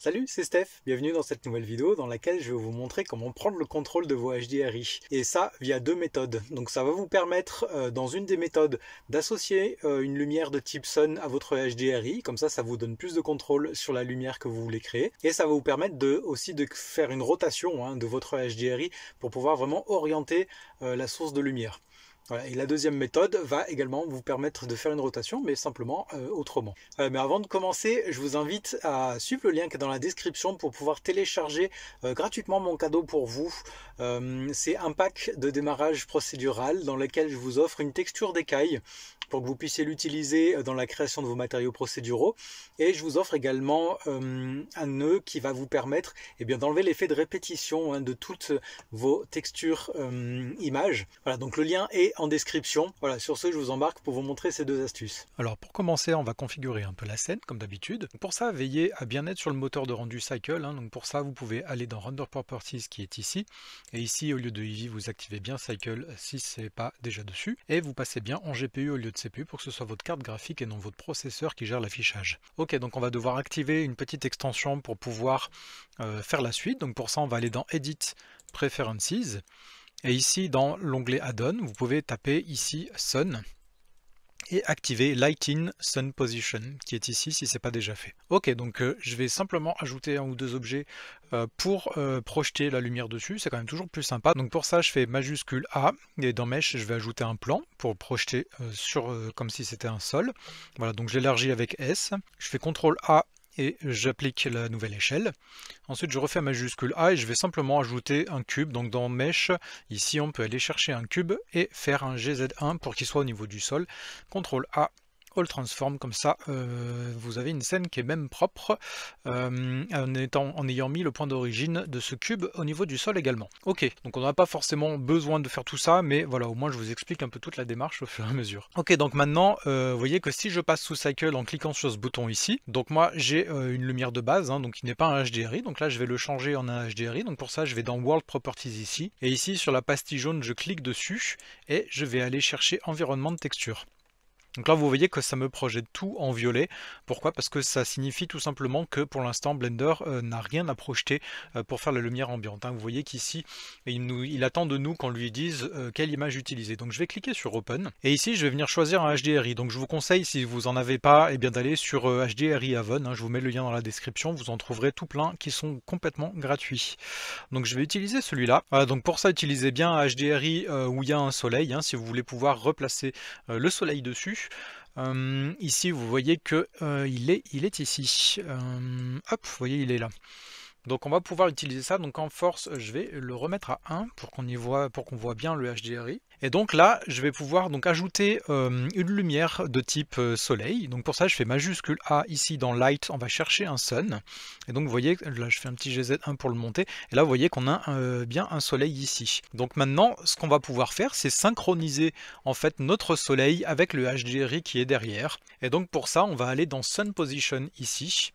Salut, c'est Steph, bienvenue dans cette nouvelle vidéo dans laquelle je vais vous montrer comment prendre le contrôle de vos HDRI. Et ça via deux méthodes. Donc ça va vous permettre dans une des méthodes d'associer une lumière de type Sun à votre HDRI, comme ça vous donne plus de contrôle sur la lumière que vous voulez créer. Et ça va vous permettre aussi de faire une rotation de votre HDRI pour pouvoir vraiment orienter la source de lumière. Voilà. Et la deuxième méthode va également vous permettre de faire une rotation, mais simplement autrement. Mais avant de commencer, je vous invite à suivre le lien qui est dans la description pour pouvoir télécharger gratuitement mon cadeau pour vous. C'est un pack de démarrage procédural dans lequel je vous offre une texture d'écaille pour que vous puissiez l'utiliser dans la création de vos matériaux procéduraux. Et je vous offre également un nœud qui va vous permettre d'enlever l'effet de répétition de toutes vos textures images. Voilà, donc le lien est en description. Voilà, sur ce, je vous embarque pour vous montrer ces deux astuces. Alors pour commencer, on va configurer un peu la scène comme d'habitude. Pour ça, veillez à bien être sur le moteur de rendu Cycle. Donc pour ça, vous pouvez aller dans Render Properties qui est ici. Et ici, au lieu de Eevee, vous activez bien Cycle si ce n'est pas déjà dessus. Et vous passez bien en GPU au lieu de CPU pour que ce soit votre carte graphique et non votre processeur qui gère l'affichage. Ok, donc on va devoir activer une petite extension pour pouvoir faire la suite. Donc pour ça, on va aller dans Edit Preferences. Et ici, dans l'onglet Add-on, vous pouvez taper ici Sun et activer Light in Sun Position, qui est ici si ce n'est pas déjà fait. Ok, donc je vais simplement ajouter un ou deux objets pour projeter la lumière dessus, c'est quand même toujours plus sympa. Donc pour ça, je fais majuscule A, et dans Mesh, je vais ajouter un plan pour projeter comme si c'était un sol. Voilà, donc j'élargis avec S, je fais CTRL A, et j'applique la nouvelle échelle. Ensuite, je refais majuscule A et je vais simplement ajouter un cube. Donc dans Mesh, ici, on peut aller chercher un cube et faire un GZ1 pour qu'il soit au niveau du sol. CTRL A, All Transform, comme ça, vous avez une scène qui est même propre, en ayant mis le point d'origine de ce cube au niveau du sol également. Ok, donc on n'a pas forcément besoin de faire tout ça, mais voilà, au moins je vous explique un peu toute la démarche au fur et à mesure. Ok, donc maintenant, vous voyez que si je passe sous Cycle en cliquant sur ce bouton ici, donc moi j'ai une lumière de base, donc qui n'est pas un HDRI, donc là je vais le changer en un HDRI, donc pour ça je vais dans World Properties ici, et ici sur la pastille jaune je clique dessus, et je vais aller chercher Environnement de texture. Donc là vous voyez que ça me projette tout en violet. Pourquoi? Parce que ça signifie tout simplement que pour l'instant Blender n'a rien à projeter pour faire la lumière ambiante. Vous voyez qu'ici il attend de nous qu'on lui dise quelle image utiliser. Donc je vais cliquer sur Open et ici je vais venir choisir un HDRI. Donc je vous conseille, si vous n'en avez pas, d'aller sur HDRI Avon. Je vous mets le lien dans la description, vous en trouverez tout plein qui sont complètement gratuits. Donc je vais utiliser celui-là. Donc pour ça, utilisez bien un HDRI où il y a un soleil, si vous voulez pouvoir replacer le soleil dessus. Ici vous voyez que il est ici. Hop, vous voyez, il est là. Donc on va pouvoir utiliser ça. Donc en force, je vais le remettre à 1 pour qu'on voit bien le HDRI. Et donc là, je vais pouvoir donc ajouter une lumière de type soleil. Donc pour ça, je fais majuscule A ici dans Light, on va chercher un Sun. Et donc vous voyez, là je fais un petit GZ1 pour le monter. Et là vous voyez qu'on a bien un soleil ici. Donc maintenant, ce qu'on va pouvoir faire, c'est synchroniser en fait notre soleil avec le HDRI qui est derrière. Et donc pour ça, on va aller dans Sun Position ici.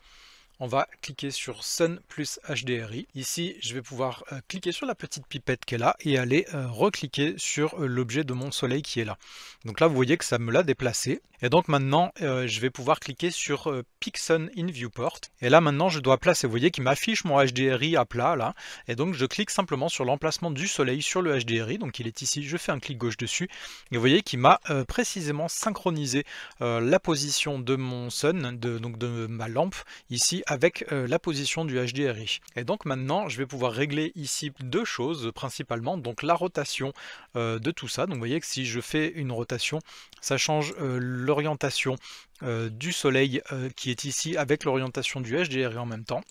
On va cliquer sur Sun plus HDRI. Ici, je vais pouvoir cliquer sur la petite pipette qui est là et aller recliquer sur l'objet de mon soleil qui est là. Donc là, vous voyez que ça me l'a déplacé. Et donc maintenant, je vais pouvoir cliquer sur Pick Sun in Viewport. Et là, maintenant, je dois placer. Vous voyez qu'il m'affiche mon HDRI à plat là. Et donc, je clique simplement sur l'emplacement du soleil sur le HDRI. Donc, il est ici. Je fais un clic gauche dessus. Et vous voyez qu'il m'a précisément synchronisé la position de mon Sun, donc de ma lampe ici, avec la position du HDRI. Et donc maintenant, je vais pouvoir régler ici deux choses principalement, donc la rotation de tout ça. Donc vous voyez que si je fais une rotation, ça change l'orientation du soleil qui est ici avec l'orientation du HDRI en même temps.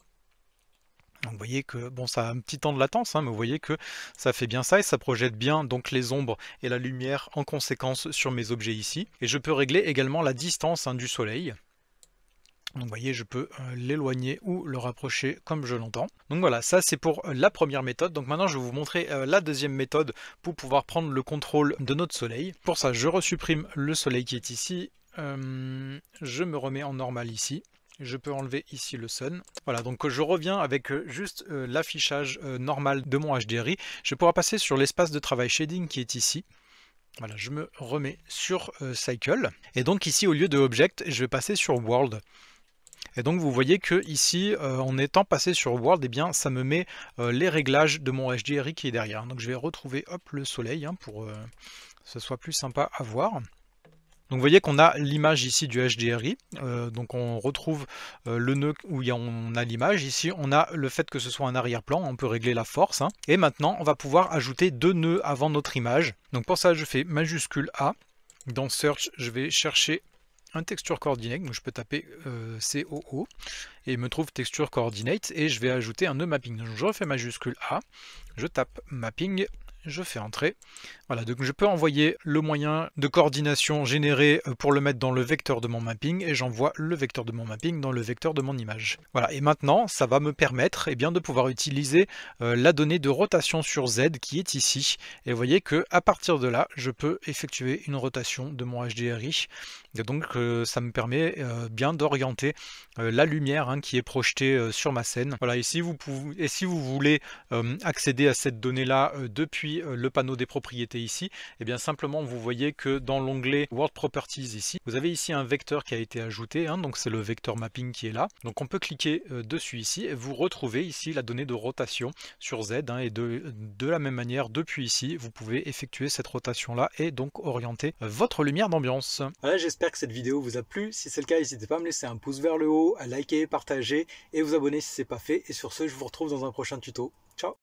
Donc vous voyez que bon, ça a un petit temps de latence, mais vous voyez que ça fait bien ça et ça projette bien donc les ombres et la lumière en conséquence sur mes objets ici. Et je peux régler également la distance du soleil. Donc vous voyez, je peux l'éloigner ou le rapprocher comme je l'entends. Donc voilà, ça c'est pour la première méthode. Donc maintenant je vais vous montrer la deuxième méthode pour pouvoir prendre le contrôle de notre soleil. Pour ça, je resupprime le soleil qui est ici. Je me remets en normal ici. Je peux enlever ici le Sun. Voilà, donc je reviens avec juste l'affichage normal de mon HDRI. Je vais pouvoir passer sur l'espace de travail shading qui est ici. Voilà, je me remets sur Cycle. Et donc ici, au lieu de Object, je vais passer sur World. Et donc vous voyez que ici, en étant passé sur World, eh bien ça me met les réglages de mon HDRI qui est derrière. Donc je vais retrouver hop, le soleil hein, pour que ce soit plus sympa à voir. Donc vous voyez qu'on a l'image ici du HDRI, donc on retrouve le nœud où on a l'image, ici on a le fait que ce soit un arrière-plan, on peut régler la force, hein. Et maintenant on va pouvoir ajouter 2 nœuds avant notre image. Donc pour ça je fais majuscule A, dans Search je vais chercher un texture coordinate, donc je peux taper COO, et il me trouve texture coordinate, et je vais ajouter un nœud mapping. Donc je refais majuscule A, je tape mapping, je fais entrer. Voilà, donc je peux envoyer le moyen de coordination généré pour le mettre dans le vecteur de mon mapping, et j'envoie le vecteur de mon mapping dans le vecteur de mon image. Voilà, et maintenant ça va me permettre de pouvoir utiliser la donnée de rotation sur Z qui est ici. Et vous voyez que à partir de là, je peux effectuer une rotation de mon HDRI. Et donc ça me permet bien d'orienter la lumière hein, qui est projetée sur ma scène. Voilà, et si vous voulez accéder à cette donnée là depuis le panneau des propriétés ici, et bien simplement vous voyez que dans l'onglet World Properties ici, vous avez ici un vecteur qui a été ajouté, hein, donc c'est le vecteur mapping qui est là. Donc on peut cliquer dessus ici et vous retrouvez ici la donnée de rotation sur Z hein, et de la même manière depuis ici vous pouvez effectuer cette rotation là et donc orienter votre lumière d'ambiance. Voilà, j'espère que cette vidéo vous a plu. Si c'est le cas, n'hésitez pas à me laisser un pouce vers le haut, à liker, partager et vous abonner si ce n'est pas fait. Et sur ce, je vous retrouve dans un prochain tuto.